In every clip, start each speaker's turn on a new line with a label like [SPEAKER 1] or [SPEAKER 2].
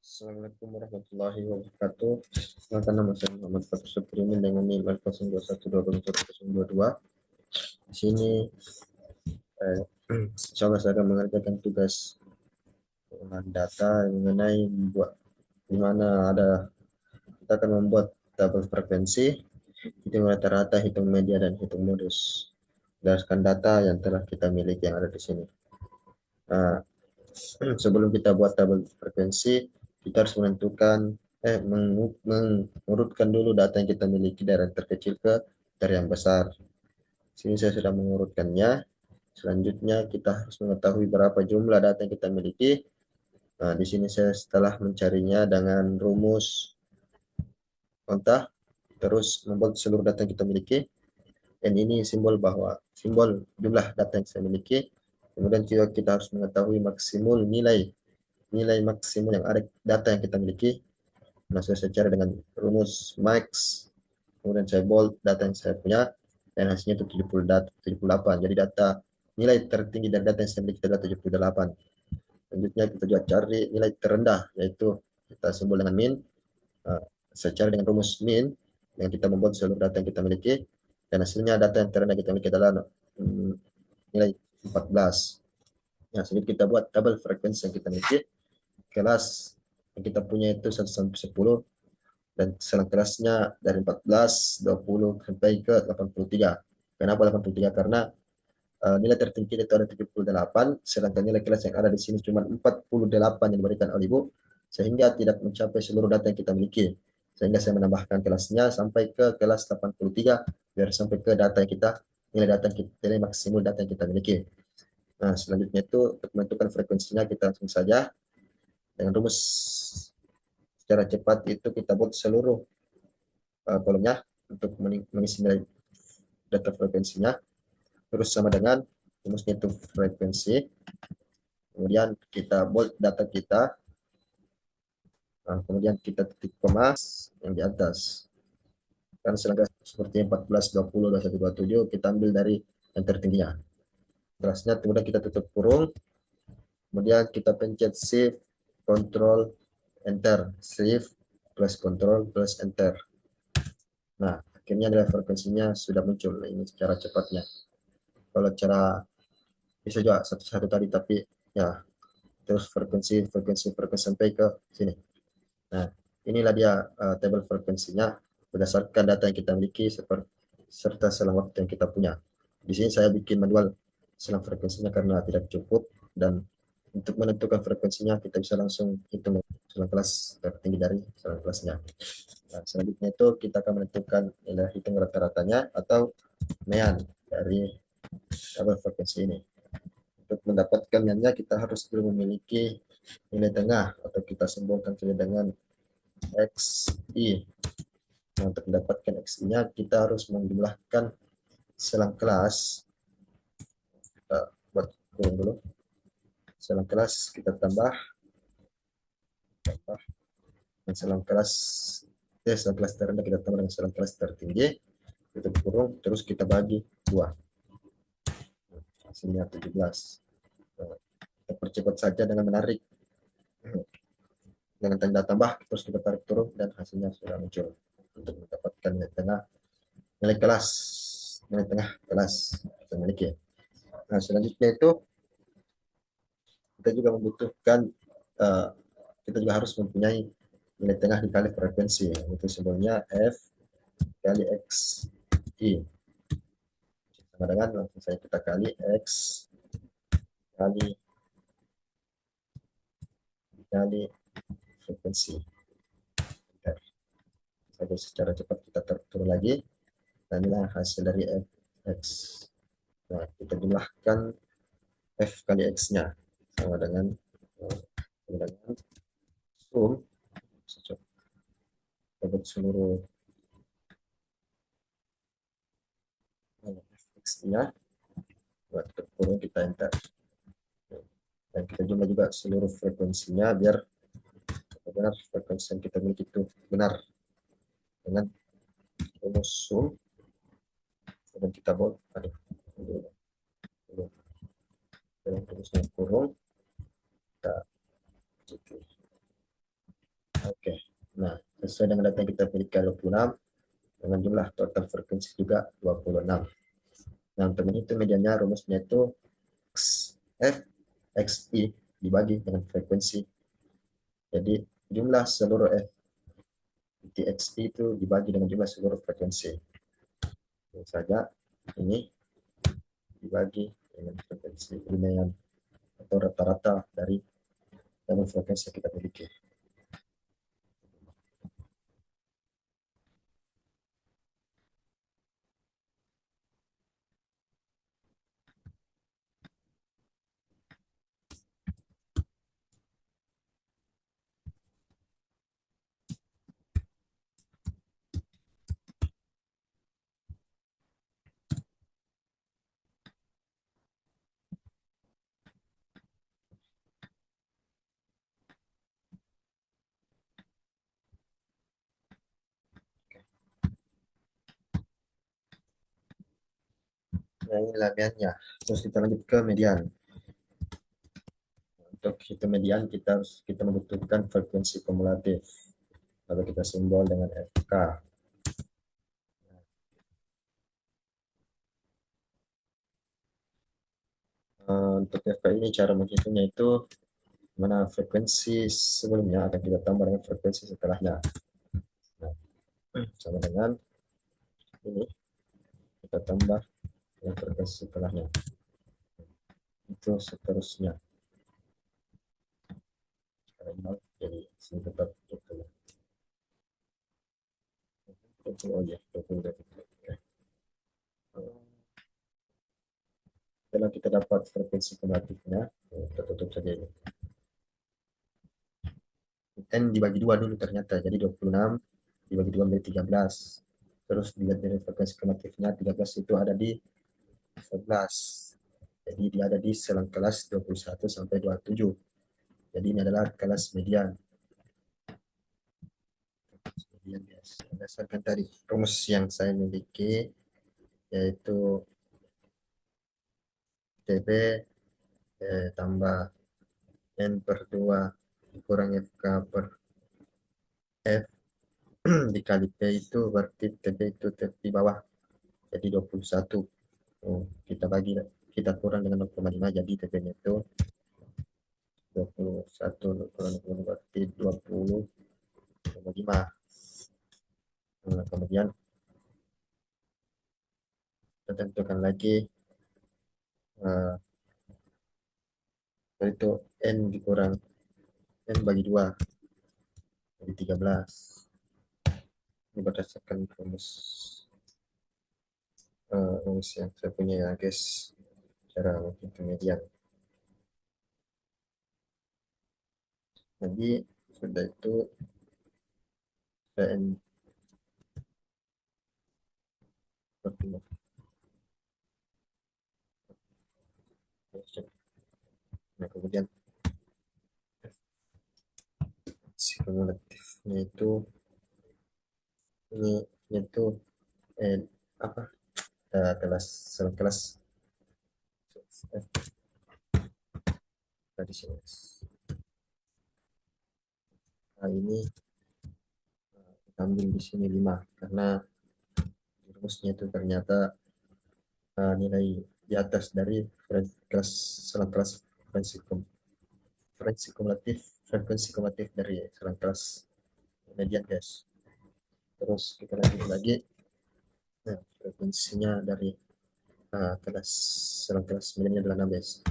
[SPEAKER 1] Assalamualaikum warahmatullahi wabarakatuh. Perkenalkan, nama saya Muhammad Fatur Suprimin dengan NIM 02120022. Di sini eh, insya Allah saya akan mengerjakan tugas data mengenai membuat di mana ada kita akan membuat tabel frekuensi, hitung rata-rata, hitung media, dan hitung modus berdasarkan data yang telah kita miliki yang ada di sini. Nah, sebelum kita buat tabel frekuensi, kita harus menentukan mengurutkan dulu data yang kita miliki dari yang terkecil ke dari yang besar. Sini saya sudah mengurutkannya. Selanjutnya kita harus mengetahui berapa jumlah data yang kita miliki. Nah, di sini saya setelah mencarinya dengan rumus kontak, terus membuat seluruh data yang kita miliki. Dan ini simbol jumlah data yang saya miliki. Kemudian juga kita harus mengetahui maksimum nilai maksimum yang ada data yang kita miliki. Nah, saya cari dengan rumus max, kemudian saya bold data yang saya punya, dan hasilnya itu 78. Jadi nilai tertinggi dari data yang saya miliki adalah 78. Selanjutnya kita juga cari nilai terendah, yaitu kita simbol dengan min. Nah, saya cari dengan rumus min, yang kita membuat seluruh data yang kita miliki, dan hasilnya data yang terendah kita miliki adalah nilai 14. Nah, selanjutnya kita buat tabel frekuensi yang kita miliki. Kelas yang kita punya itu 1 sampai 10, dan selang kelasnya dari 14, 20 sampai ke 83. Kenapa 83? Karena nilai tertinggi itu ada 78, sedangkan nilai kelas yang ada di sini cuma 48 yang diberikan oleh Ibu, sehingga tidak mencapai seluruh data yang kita miliki. Sehingga saya menambahkan kelasnya sampai ke kelas 83, biar sampai ke data yang kita, nilai maksimal data yang kita miliki. Nah, selanjutnya itu untuk menentukan frekuensinya kita langsung saja dengan rumus secara cepat itu kita buat seluruh kolomnya untuk mengisi nilai data frekuensinya, terus sama dengan rumusnya itu frekuensi, kemudian kita bold data kita. Nah, kemudian kita titik koma yang di atas, kan serangga seperti 14, 20, 21, 27 kita ambil dari yang tertingginya. Terusnya kemudian kita tutup kurung, kemudian kita pencet shift control enter, shift plus control plus enter. Nah, akhirnya nilai frekuensinya sudah muncul. Ini secara cepatnya. Kalau cara bisa juga satu-satu tadi, tapi ya terus frekuensi sampai ke sini. Nah, inilah dia tabel frekuensinya berdasarkan data yang kita miliki serta selang waktu yang kita punya. Di sini saya bikin manual selang frekuensinya karena tidak cukup, dan untuk menentukan frekuensinya kita bisa langsung hitung selang kelas tertinggi dari selang kelasnya. Nah, selanjutnya itu kita akan menentukan nilai hitung rata-ratanya atau mean dari tabel frekuensi ini. Untuk mendapatkan meannya kita harus dulu memiliki nilai tengah, atau kita simbolkan saja dengan XI. Nah, untuk mendapatkan XI-nya kita harus menjumlahkan selang kelas. Kita buat kurung dulu. Selang kelas kita tambah dan selang kelas selang kelas terendah kita tambah dengan selang kelas tertinggi, kita kurung, terus kita bagi 2. Hasilnya 17. Nah, kita percepat saja dengan menarik dengan tanda tambah, terus kita tarik turun, dan hasilnya sudah muncul. Untuk mendapatkan nilai tengah, nilai kelas, nilai tengah kelas kita miliki. Nah, selanjutnya itu kita juga membutuhkan uh, kita juga harus mempunyai nilai tengah dikali frekuensi, itu simbolnya F kali X I, sama dengan langsung saya kita kali X kali frekuensi. Jadi secara cepat kita turun lagi, dan inilah hasil dari Fx. Nah, kita jumlahkan F kali X-nya sama dengan sum dapat seluruh X-nya, buat kurung kita enter, dan kita jumlah juga seluruh frekuensinya biar benar frekuensi yang kita miliki itu benar dengan rumus sum. Dan kita buat dengan rumusnya kurung kita Oke. Nah, sesuai dengan data yang kita miliki 26, dengan jumlah total frekuensi juga 26. Nah, untuk menghitung mediannya, rumusnya itu F X I dibagi dengan frekuensi. Jadi, jumlah seluruh F TXI itu dibagi dengan jumlah seluruh frekuensi. Tentu saja ini dibagi dengan frekuensi linear atau rata-rata dari frekuensi yang kita miliki. Nah, ini labiannya. Terus kita lanjut ke median. Untuk hitung median kita membutuhkan frekuensi kumulatif. Lalu kita simbol dengan FK. Untuk FK ini cara menghitungnya itu mana frekuensi sebelumnya akan kita tambah dengan frekuensi setelahnya. Nah, sama dengan ini kita tambah dengan frekuensi setelahnya. Itu seterusnya. Jadi sini tetap 20. Oh ya, 20. Oke. Setelah kita dapat frekuensi kumulatifnya, kita tutup saja ini. N dibagi 2 dulu ternyata, jadi 26 dibagi 2 menjadi 13. Terus dilihat dari frekuensi kumulatifnya, 13 itu ada di 11. Jadi dia ada di selang kelas 21 sampai 27. Jadi ini adalah kelas median. Median guys. Berdasarkan tadi rumus yang saya miliki, yaitu TB tambah N per 2 kurang FK per F dikali P itu berarti TB itu di bawah, jadi 21. Oh, kita kurang dengan 0,5, jadi TB-nya itu 21 kurang 20 berarti 20,5. Nah, kemudian kita tentukan lagi uh, itu N dikurang N bagi 2 jadi 13. Ini berdasarkan rumus yang saya punya ya guys, cara menghitung median. Jadi sudah itu N berpindah. Nah, kemudian si kumulatifnya itu apa kelas kelas tadi sini. Nah, ini kita ambil di sini 5 karena rumusnya itu ternyata nilai di atas dari kelas selang kelas frekuensi frekuensi kumulatif dari selang kelas median guys. Terus kita lanjut lagi, nah, frekuensinya dari kelas selang kelas mediannya adalah 6 guys.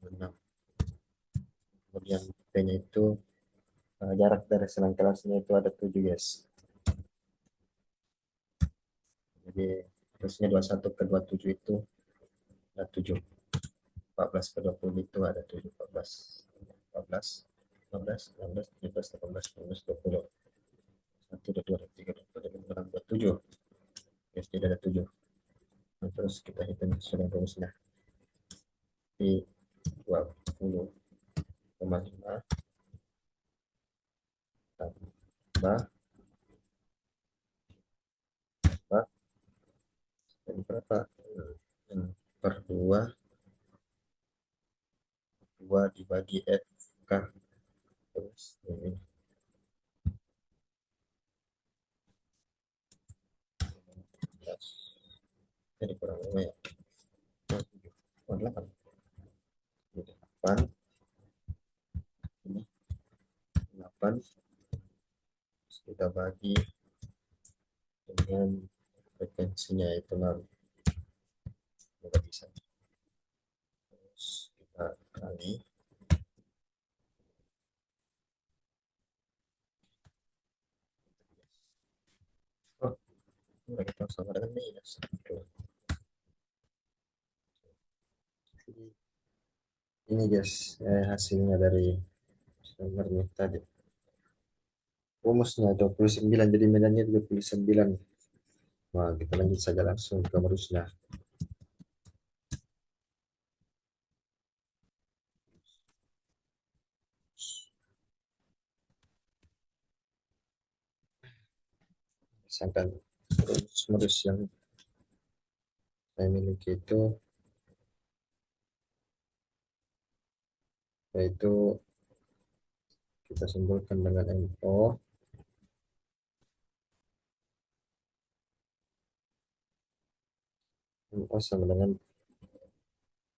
[SPEAKER 1] 6. Kemudian P-nya itu jarak dari selang kelasnya itu ada 7 guys. Jadi terusnya 21 ke 27 itu ada 7. 14 ke 20 itu ada 7, 14, 14, 15, 16, 17, 18, 19, 20. 1, 2, 3, 4, 5, 6, 7. Yes, tidak ada 7. Nah, terus kita hitung sudah rumusnya. Di 20,5 tambah berapa? N per 2, 2 dibagi F K. Terus ini jadi kurang berapa ya? 8. 8 ini 8 kita bagi dengan frekuensinya itu 6, kita bisa terus kita kali. Oh, kita sama dengan minus 1. Jadi ini guys, hasilnya dari sumbernya tadi rumusnya 29, jadi nilainya 29. Nah, kita lanjut saja langsung ke modusnya. Misalkan modus yang saya miliki itu yaitu kita simpulkan dengan MO. MO sama dengan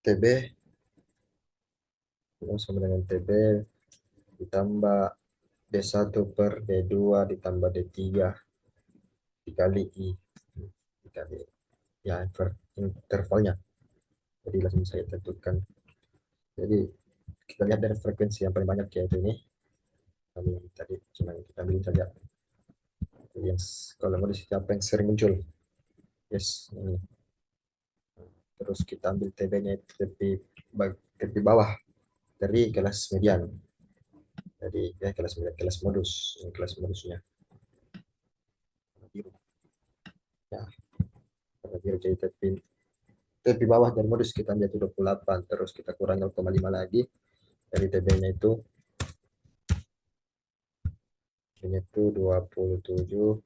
[SPEAKER 1] TB. MO sama dengan TB ditambah D1 per D2 ditambah D3 dikali I, dikali ya intervalnya. Jadi langsung saya tentukan. Jadi kita lihat dari frekuensi yang paling banyak yaitu ini. Kami tadi cuma kita ambil saja. Yes, kalau mau apa yang sering muncul. Yes, ini. Terus kita ambil TB-nya tepi bawah dari kelas median. Jadi ya kelas median, kelas modus, ini kelas modusnya. Biru. Ya, warna biru jadi tepi bawah dari modus kita ambil itu 28, terus kita kurang 0,5 lagi dari TB-nya itu. Ini tuh 27,5.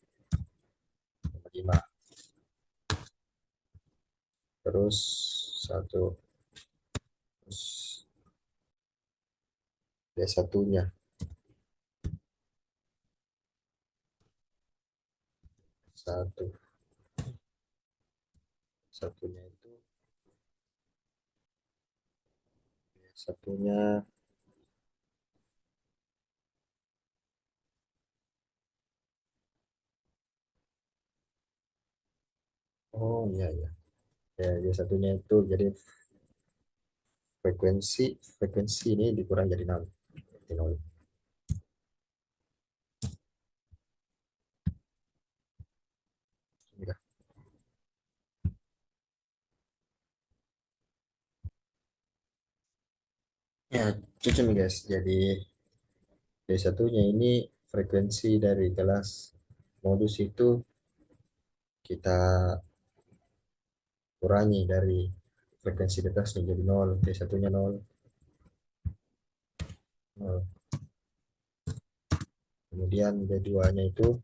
[SPEAKER 1] Terus satu, terus D1-nya satu, satunya itu satunya oh iya iya ya, D1-nya itu jadi frekuensi frekuensi ini dikurang jadi 0, jadi 0. Udah. Ya, cucu nih guys. Jadi D1-nya ini frekuensi dari kelas modus itu kita kurangi dari frekuensi di atasnya jadi 0, D1-nya 0, 0. Kemudian D2-nya itu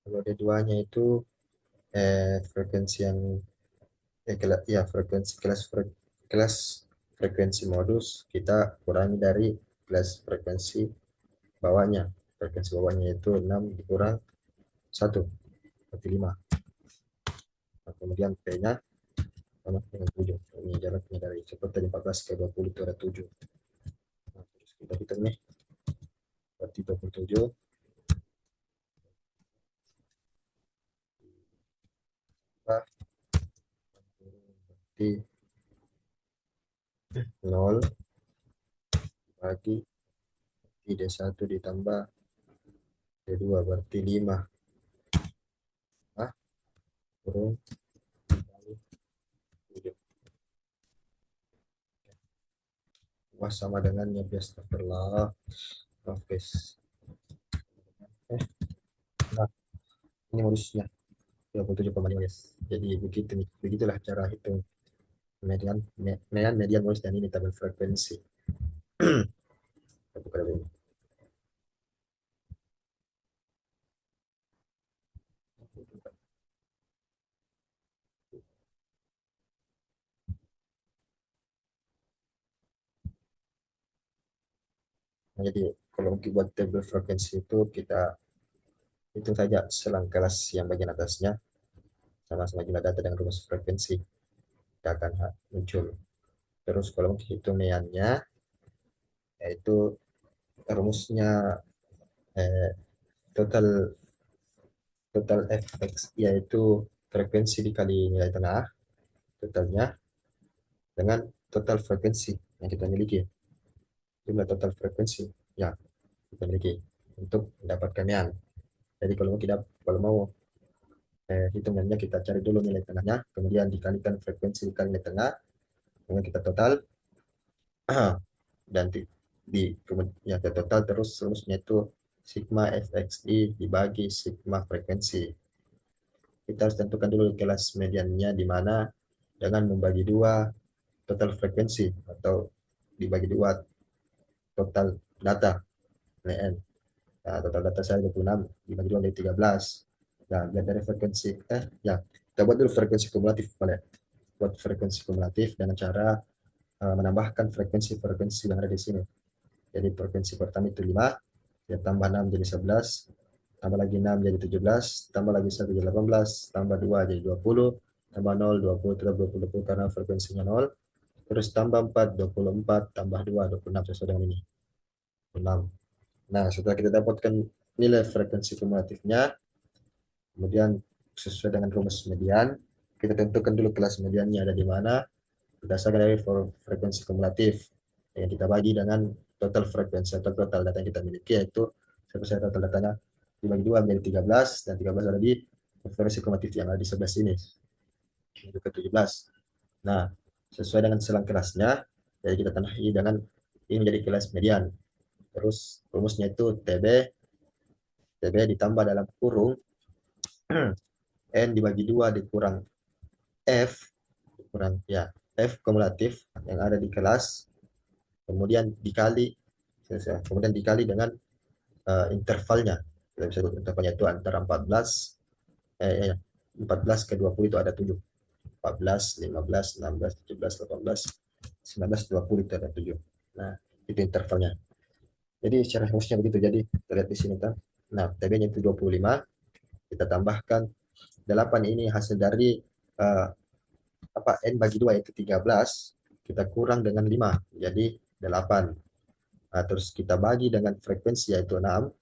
[SPEAKER 1] kalau D2-nya itu frekuensi yang ya frekuensi kelas frekuensi modus kita kurangi dari kelas frekuensi bawahnya. Frekuensi bawahnya itu 6 dikurang 1 berarti 5. Nah, kemudian P-nya sama dengan 7. Ini jaraknya dari seperti 14 ke 20 itu ada 7. Nah, terus kita hitung nih, berarti 27 berarti 0 bagi D1 ditambah D2 berarti 5. Nah, kurung kali 7. Wah, sama dengannya biasa terlah. Oke. Nah, ini modusnya 27,5 guys. Jadi begitulah cara hitung median modus dan ini tabel frekuensi. Kita buka dulu. Nah, jadi kalau untuk buat tabel frekuensi itu kita hitung saja selang kelas yang bagian atasnya sama-sama jumlah data dengan rumus frekuensi tidak akan muncul. Terus kalau untuk hitung neannya yaitu rumusnya eh, total total fx yaitu frekuensi dikali nilai tengah totalnya dengan total frekuensi yang kita miliki, jumlah total frekuensi yang kita miliki untuk mendapatkan nean. Jadi kalau mau hitungannya kita cari dulu nilai tengahnya, kemudian dikalikan frekuensi dikali nilai tengah, kemudian kita total dan ya ke total terus rumusnya itu sigma fxi dibagi sigma frekuensi. Kita harus tentukan dulu kelas mediannya di mana dengan membagi dua total frekuensi atau dibagi dua total data NN. Nah, total data saya 26 dibagi dua dari 13. Nah, lihat dari frekuensi ya kita buat dulu frekuensi kumulatif boleh. Buat frekuensi kumulatif dengan cara menambahkan frekuensi-frekuensi yang ada di sini. Jadi frekuensi pertama itu 5, ya tambah 6 jadi 11, tambah lagi 6 jadi 17, tambah lagi 1 jadi 18, tambah 2 jadi 20, tambah 0, 20, tetap 20 karena frekuensinya 0, terus tambah 4, 24, tambah 2, 26 sesuai dengan ini, 6. Nah, setelah kita dapatkan nilai frekuensi kumulatifnya, kemudian sesuai dengan rumus median, kita tentukan dulu kelas mediannya ada di mana, berdasarkan dari frekuensi kumulatif yang kita bagi dengan total frekuensi atau total data yang kita miliki, yaitu saya total datanya dibagi dua menjadi 13 dan 13 ada di frekuensi kumulatif yang ada di sebelah sini itu ke 17. Nah, sesuai dengan selang kelasnya, jadi kita tandai dengan ini menjadi kelas median. Terus rumusnya itu TB ditambah dalam kurung N dibagi 2 dikurang F kurang ya F kumulatif yang ada di kelas, kemudian dikali dengan intervalnya. Kita bisa sebut intervalnya itu antara 14 ke 20 itu ada 7. 14, 15, 16, 17, 18, 19, 20 itu ada 7. Nah, itu intervalnya. Jadi secara rumusnya begitu. Jadi kita lihat di sini kan. Nah, TB-nya itu 25. Kita tambahkan 8 ini hasil dari N bagi 2 yaitu 13. Kita kurang dengan 5. Jadi 8. Nah, terus kita bagi dengan frekuensi yaitu 6.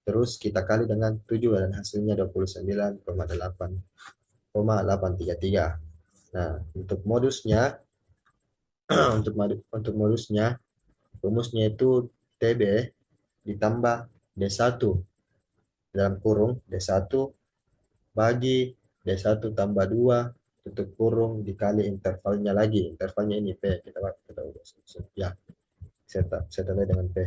[SPEAKER 1] Terus kita kali dengan 7 dan hasilnya 29,833. Nah, untuk modusnya untuk modusnya rumusnya itu TB ditambah D1 dalam kurung D1 bagi D1 tambah 2 tutup kurung dikali intervalnya lagi. Intervalnya ini P. Kita ya, saya tanda dengan P.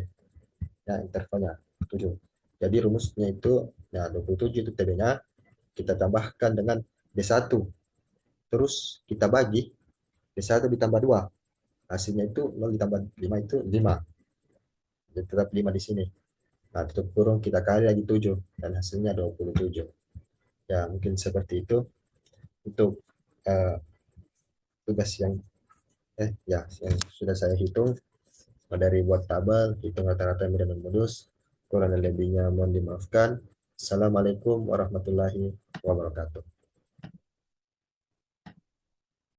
[SPEAKER 1] Ya, intervalnya 7. Jadi rumusnya itu ya 27 itu TB-nya. Kita tambahkan dengan D1. Terus kita bagi D1 ditambah 2. Hasilnya itu 0 ditambah 5 itu 5. Jadi tetap 5 di sini. Nah, tutup kurung kita kali lagi 7 dan hasilnya 27. Ya, mungkin seperti itu untuk uh, tugas yang sudah saya hitung dari buat tabel, hitung rata-rata dan modus. Kurang dan lebihnya mohon dimaafkan. Assalamualaikum warahmatullahi wabarakatuh.